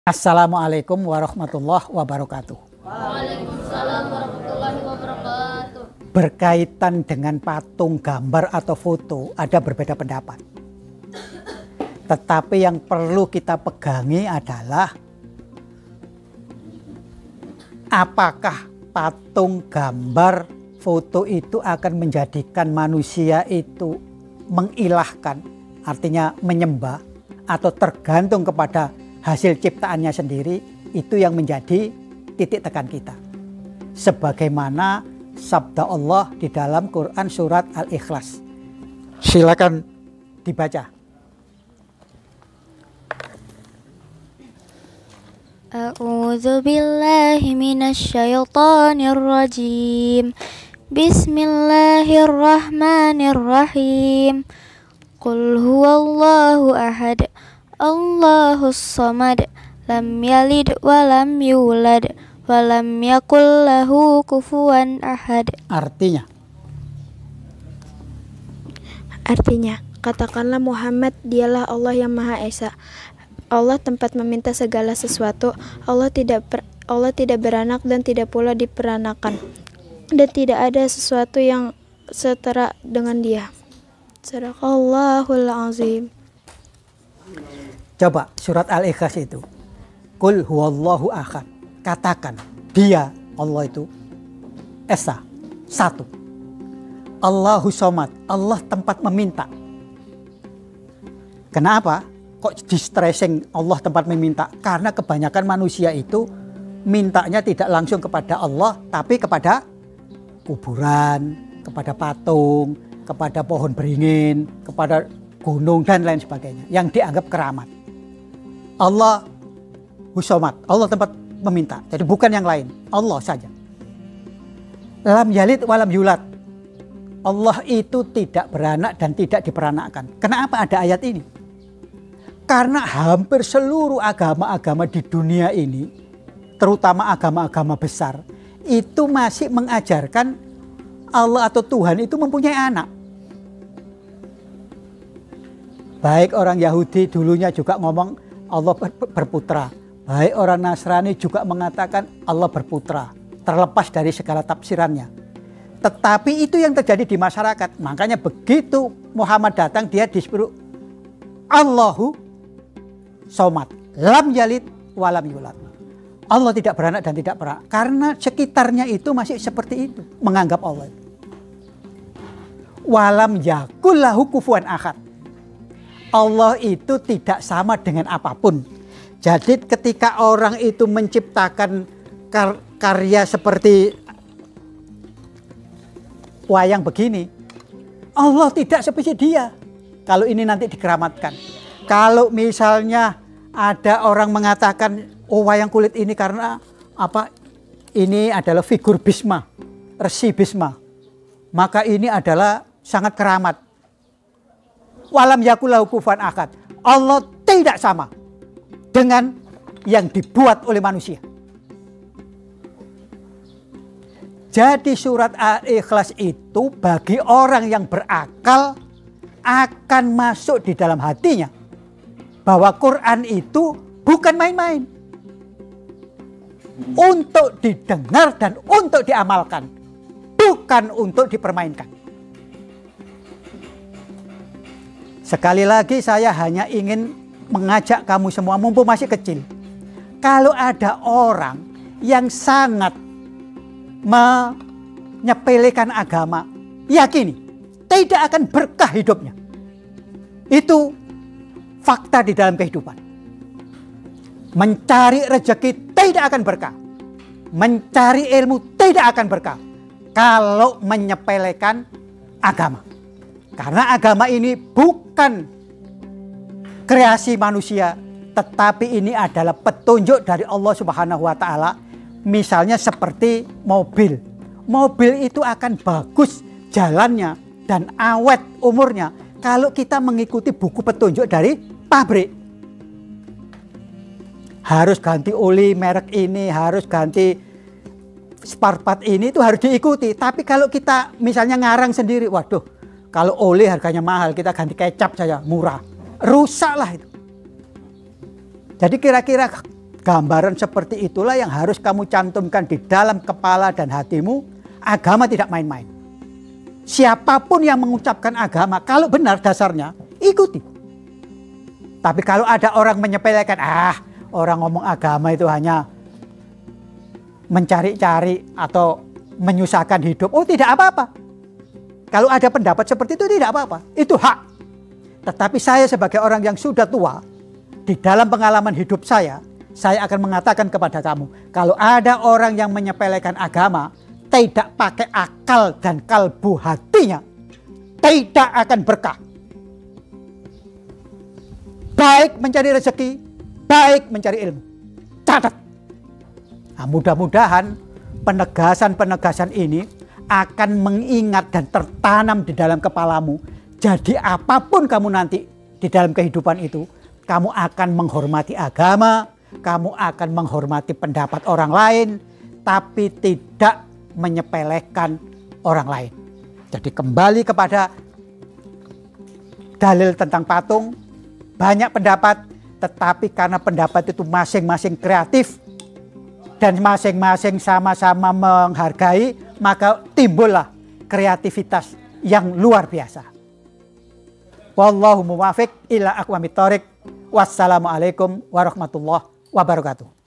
Assalamualaikum warahmatullahi wabarakatuh. Waalaikumsalam warahmatullahi wabarakatuh. Berkaitan dengan patung, gambar atau foto ada berbeda pendapat. Tetapi yang perlu kita pegangi adalah apakah patung, gambar, foto itu akan menjadikan manusia itu mengilahkan, artinya menyembah, atau tergantung kepada hasil ciptaannya sendiri. Itu yang menjadi titik tekan kita. Sebagaimana sabda Allah di dalam Quran surat Al-Ikhlas. Silakan dibaca. A'udzu billahi minasyaitonir rajim. Bismillahirrahmanirrahim. Qul huwallahu ahad. Allahus samad. Lam yalid wa lam yulad wa lam yakul lahu kufuwan ahad. Artinya, katakanlah Muhammad, dialah Allah yang Maha Esa. Allah tempat meminta segala sesuatu. Allah tidak beranak dan tidak pula diperanakan. Dan tidak ada sesuatu yang setara dengan Dia. Sadaqallahul azim. coba surat Al-Ikhlas itu. Qul huwallahu ahad. Katakan, Dia, Allah itu Esa, satu. Allahu somad, Allah tempat meminta. Kenapa? Kok di-stressing Allah tempat meminta? Karena kebanyakan manusia itu mintanya tidak langsung kepada Allah, tapi kepada kuburan, kepada patung, kepada pohon beringin, kepada gunung dan lain sebagainya yang dianggap keramat. Allah Husomad, Allah tempat meminta. Jadi bukan yang lain, Allah saja. Lam yalid walam yulad. Allah itu tidak beranak dan tidak diperanakkan. Kenapa ada ayat ini? Karena hampir seluruh agama-agama di dunia ini, terutama agama-agama besar, itu masih mengajarkan Allah atau Tuhan itu mempunyai anak. Baik orang Yahudi dulunya juga ngomong Allah berputra. Baik orang Nasrani juga mengatakan Allah berputra. Terlepas dari segala tafsirannya. Tetapi itu yang terjadi di masyarakat. Makanya begitu Muhammad datang, dia disuruh Allahu somad, lam yalid walam yulad. Allah tidak beranak dan tidak peranak. Karena sekitarnya itu masih seperti itu, menganggap Allah itu. Walam yakul lahu kufuwan ahad. Allah itu tidak sama dengan apapun. Jadi ketika orang itu menciptakan karya seperti wayang begini, Allah tidak seperti dia. Kalau ini nanti dikeramatkan. Kalau misalnya ada orang mengatakan, oh wayang kulit ini karena apa? Ini adalah figur Bisma, Resi Bisma. Maka ini adalah sangat keramat. Walam yakulahu kufuwan ahad. Allah tidak sama dengan yang dibuat oleh manusia. Jadi surat Al-Ikhlas itu bagi orang yang berakal akan masuk di dalam hatinya bahwa Quran itu bukan main-main. Untuk didengar dan untuk diamalkan, bukan untuk dipermainkan. Sekali lagi saya hanya ingin mengajak kamu semua, mumpung masih kecil. Kalau ada orang yang sangat menyepelekan agama, yakini tidak akan berkah hidupnya. Itu fakta di dalam kehidupan. Mencari rezeki tidak akan berkah. Mencari ilmu tidak akan berkah kalau menyepelekan agama. Karena agama ini bukan kreasi manusia, tetapi ini adalah petunjuk dari Allah Subhanahu wa Ta'ala. Misalnya seperti mobil. Mobil itu akan bagus jalannya dan awet umurnya kalau kita mengikuti buku petunjuk dari pabrik. Harus ganti oli merek ini, harus ganti spare part ini, itu harus diikuti. Tapi kalau kita misalnya ngarang sendiri, waduh, kalau oli harganya mahal, kita ganti kecap saja, murah. Rusaklah itu. Jadi kira-kira Gambaran seperti itulah yang harus kamu cantumkan di dalam kepala dan hatimu. Agama tidak main-main. Siapapun yang mengucapkan agama, kalau benar dasarnya, ikuti. Tapi kalau ada orang menyepelekan, orang ngomong agama itu hanya mencari-cari atau menyusahkan hidup. Oh, tidak apa-apa. Kalau ada pendapat seperti itu tidak apa-apa. Itu hak. Tetapi saya sebagai orang yang sudah tua, di dalam pengalaman hidup saya akan mengatakan kepada kamu, kalau ada orang yang menyepelekan agama, tidak pakai akal dan kalbu hatinya, tidak akan berkah. Baik mencari rezeki, baik mencari ilmu. Catat. Nah, mudah-mudahan penegasan-penegasan ini akan mengingat dan tertanam di dalam kepalamu. Jadi apapun kamu nanti di dalam kehidupan itu, kamu akan menghormati agama, kamu akan menghormati pendapat orang lain, tapi tidak menyepelekan orang lain. Jadi kembali kepada dalil tentang patung, banyak pendapat, tetapi karena pendapat itu masing-masing kreatif dan masing-masing sama-sama menghargai, maka timbullah kreativitas yang luar biasa. Wallahu muwafiq ila aqwamit thoriq. Wassalamualaikum warahmatullahi wabarakatuh.